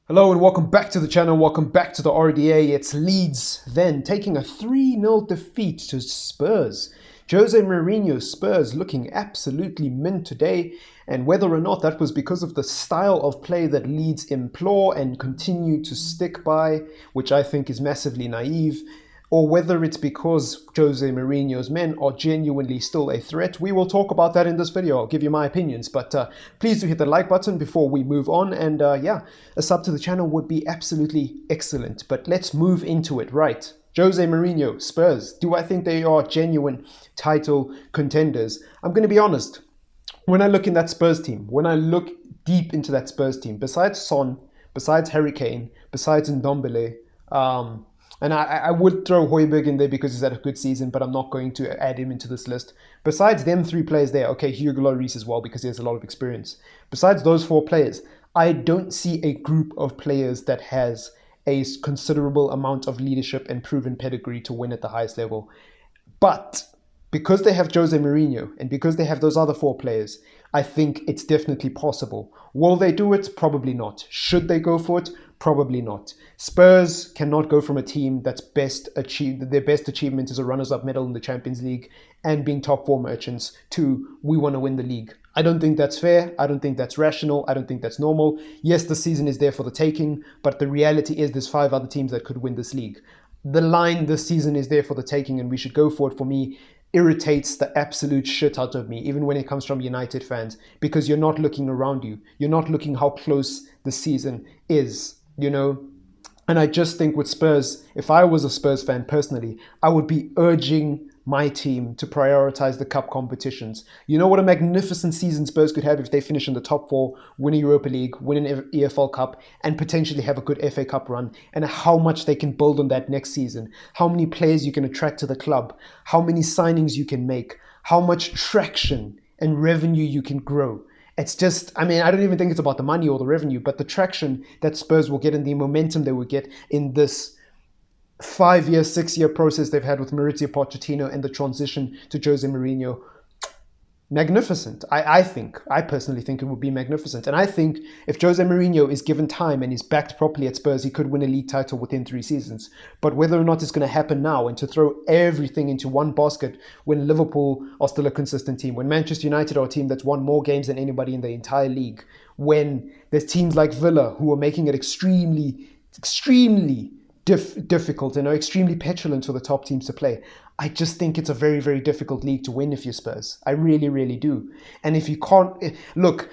Hello and welcome back to the channel, welcome back to the RDA. It's Leeds then taking a 3-0 defeat to Spurs. Jose Mourinho's Spurs looking absolutely mint today, and whether or not that was because of the style of play that Leeds implore and continue to stick by, which I think is massively naive, or whether it's because Jose Mourinho's men are genuinely still a threat. We will talk about that in this video. I'll give you my opinions, but please do hit the like button before we move on, and yeah, a sub to the channel would be absolutely excellent. But let's move into it, right? Jose Mourinho, Spurs, do I think they are genuine title contenders? I'm going to be honest. When I look in that Spurs team, when I look deep into that Spurs team, besides Son, besides Harry Kane, besides Ndombele, and I would throw Højbjerg in there because he's had a good season, but I'm not going to add him into this list. Besides them three players there, okay, Hugo Lloris as well because he has a lot of experience. Besides those four players, I don't see a group of players that has a considerable amount of leadership and proven pedigree to win at the highest level. But because they have Jose Mourinho and because they have those other four players, I think it's definitely possible. Will they do it? Probably not. Should they go for it? Probably not. Spurs cannot go from a team that's their best achievement is a runners-up medal in the Champions League and being top four merchants to we want to win the league. I don't think that's fair. I don't think that's rational. I don't think that's normal. Yes, the season is there for the taking, but the reality is there's 5 other teams that could win this league. The line this season is there for the taking and we should go for it, for me, irritates the absolute shit out of me, even when it comes from United fans, because you're not looking around you. You're not looking how close the season is, you know? And I just think with Spurs, if I was a Spurs fan personally, I would be urging my team to prioritize the cup competitions. You know what a magnificent season Spurs could have if they finish in the top 4, win a Europa League, win an EFL Cup, and potentially have a good FA Cup run, and how much they can build on that next season, how many players you can attract to the club, how many signings you can make, how much traction and revenue you can grow. It's just, I mean, I don't even think it's about the money or the revenue, but the traction that Spurs will get and the momentum they will get in this 5-year, 6-year process they've had with Mauricio Pochettino and the transition to Jose Mourinho. Magnificent. I personally think it would be magnificent. And I think if Jose Mourinho is given time and is backed properly at Spurs, he could win a league title within 3 seasons. But whether or not it's going to happen now and to throw everything into one basket when Liverpool are still a consistent team, when Manchester United are a team that's won more games than anybody in the entire league, when there's teams like Villa who are making it extremely difficult and are extremely petulant for the top teams to play. I just think it's a very, very difficult league to win if you're Spurs. I really, really do. And if you can't... Look,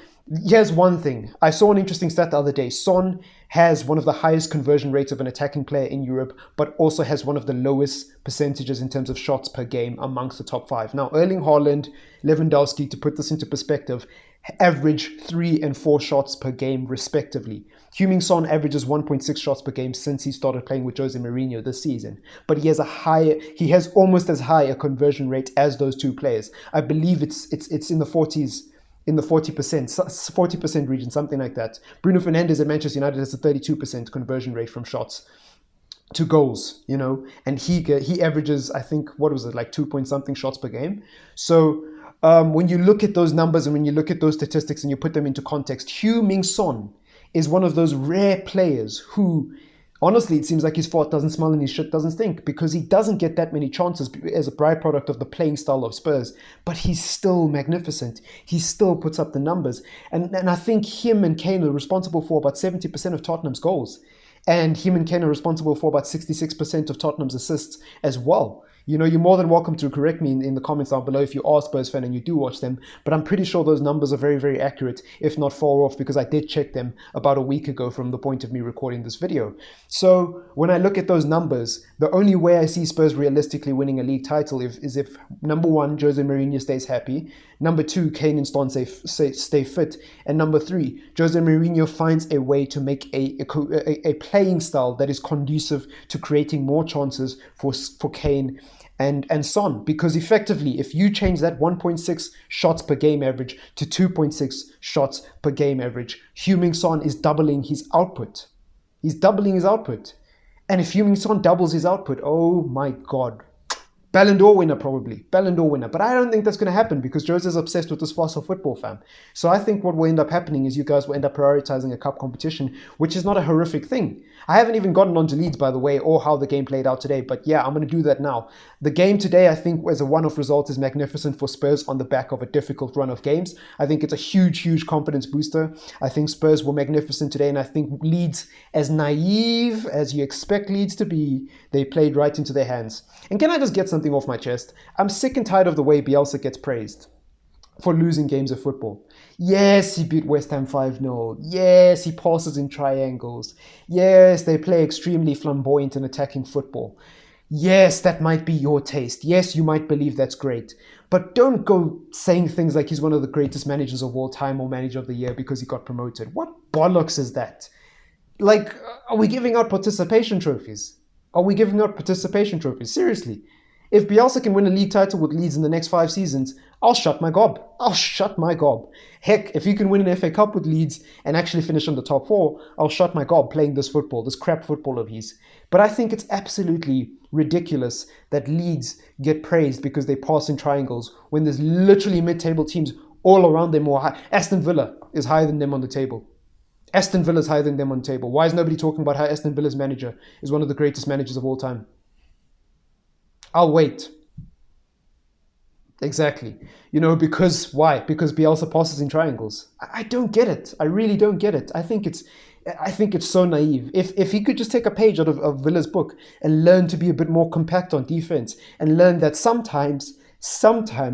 here's one thing. I saw an interesting stat the other day. Son has one of the highest conversion rates of an attacking player in Europe, but also has one of the lowest percentages in terms of shots per game amongst the top 5. Now, Erling Haaland, Lewandowski, to put this into perspective, average 3 and 4 shots per game respectively. Heung-min Son averages 1.6 shots per game since he started playing with Jose Mourinho this season, but he has almost as high a conversion rate as those two players. I believe it's in the 40s, in the 40% region, something like that. Bruno Fernandes at Manchester United has a 32% conversion rate from shots to goals, you know, and he averages, I think, what was it, like 2 point something shots per game. So when you look at those numbers and when you look at those statistics and you put them into context, Heung-min Son is one of those rare players who, honestly, it seems like his fart doesn't smell and his shit doesn't stink, because he doesn't get that many chances as a byproduct of the playing style of Spurs, but he's still magnificent. He still puts up the numbers. And I think him and Kane are responsible for about 70% of Tottenham's goals. And him and Kane are responsible for about 66% of Tottenham's assists as well. You know, you're more than welcome to correct me in the comments down below if you are a Spurs fan and you do watch them, but I'm pretty sure those numbers are very, very accurate, if not far off, because I did check them about a week ago from the point of me recording this video. So when I look at those numbers, the only way I see Spurs realistically winning a league title is if, number 1, Jose Mourinho stays happy, number 2, Kane and Son stay fit, and number 3, Jose Mourinho finds a way to make a playing style that is conducive to creating more chances for Kane and Son, because effectively, if you change that 1.6 shots per game average to 2.6 shots per game average, Heung-min Son is doubling his output. He's doubling his output. And if Heung-min Son doubles his output, oh my God, Ballon d'Or winner, probably. Ballon d'Or winner. But I don't think that's going to happen because Jose's obsessed with this fossil football, fam. So I think what will end up happening is you guys will end up prioritizing a cup competition, which is not a horrific thing. I haven't even gotten onto Leeds, by the way, or how the game played out today. But yeah, I'm going to do that now. The game today, I think, as a one-off result, is magnificent for Spurs on the back of a difficult run of games. I think it's a huge, huge confidence booster. I think Spurs were magnificent today, and I think Leeds, as naive as you expect Leeds to be, they played right into their hands. And can I just get something off my chest? I'm sick and tired of the way Bielsa gets praised for losing games of football. Yes, he beat West Ham 5-0. Yes, he passes in triangles. Yes, they play extremely flamboyant and attacking football. Yes, that might be your taste. Yes, you might believe that's great. But don't go saying things like he's one of the greatest managers of all time or manager of the year because he got promoted. What bollocks is that? Like, are we giving out participation trophies? Are we giving out participation trophies? Seriously. If Bielsa can win a league title with Leeds in the next 5 seasons, I'll shut my gob. I'll shut my gob. Heck, if he can win an FA Cup with Leeds and actually finish on the top 4, I'll shut my gob playing this football, this crap football of his. But I think it's absolutely ridiculous that Leeds get praised because they pass in triangles when there's literally mid-table teams all around them more high. Aston Villa is higher than them on the table. Aston Villa is higher than them on the table. Why is nobody talking about how Aston Villa's manager is one of the greatest managers of all time? I'll wait. Exactly. Because why? Because Bielsa passes in triangles. I don't get it. I really don't get it. I think it's so naive. If he could just take a page out of Villa's book and learn to be a bit more compact on defense and learn that sometimes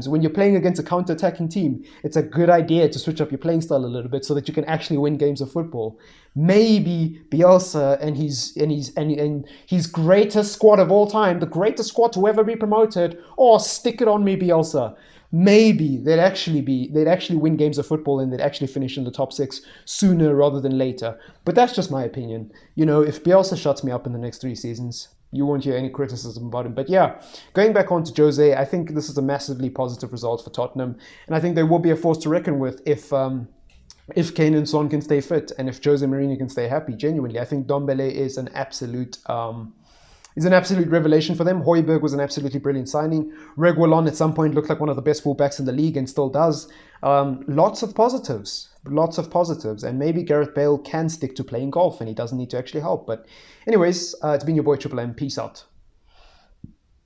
when you're playing against a counter-attacking team, it's a good idea to switch up your playing style a little bit so that you can actually win games of football. Maybe Bielsa and his greatest squad of all time, the greatest squad to ever be promoted, or stick it on me, Bielsa. Maybe they'd actually win games of football and they'd actually finish in the top 6 sooner rather than later. But that's just my opinion. If Bielsa shuts me up in the next 3 seasons, you won't hear any criticism about him. But yeah, going back on to Jose, I think this is a massively positive result for Tottenham. And I think they will be a force to reckon with if Kane and Son can stay fit and if Jose Mourinho can stay happy. Genuinely, I think Dombele is an absolute revelation for them. Højbjerg was an absolutely brilliant signing. Reguilon at some point looked like one of the best fullbacks in the league and still does. Lots of positives. And maybe Gareth Bale can stick to playing golf and he doesn't need to actually help. But anyways, it's been your boy TripleM. Peace out.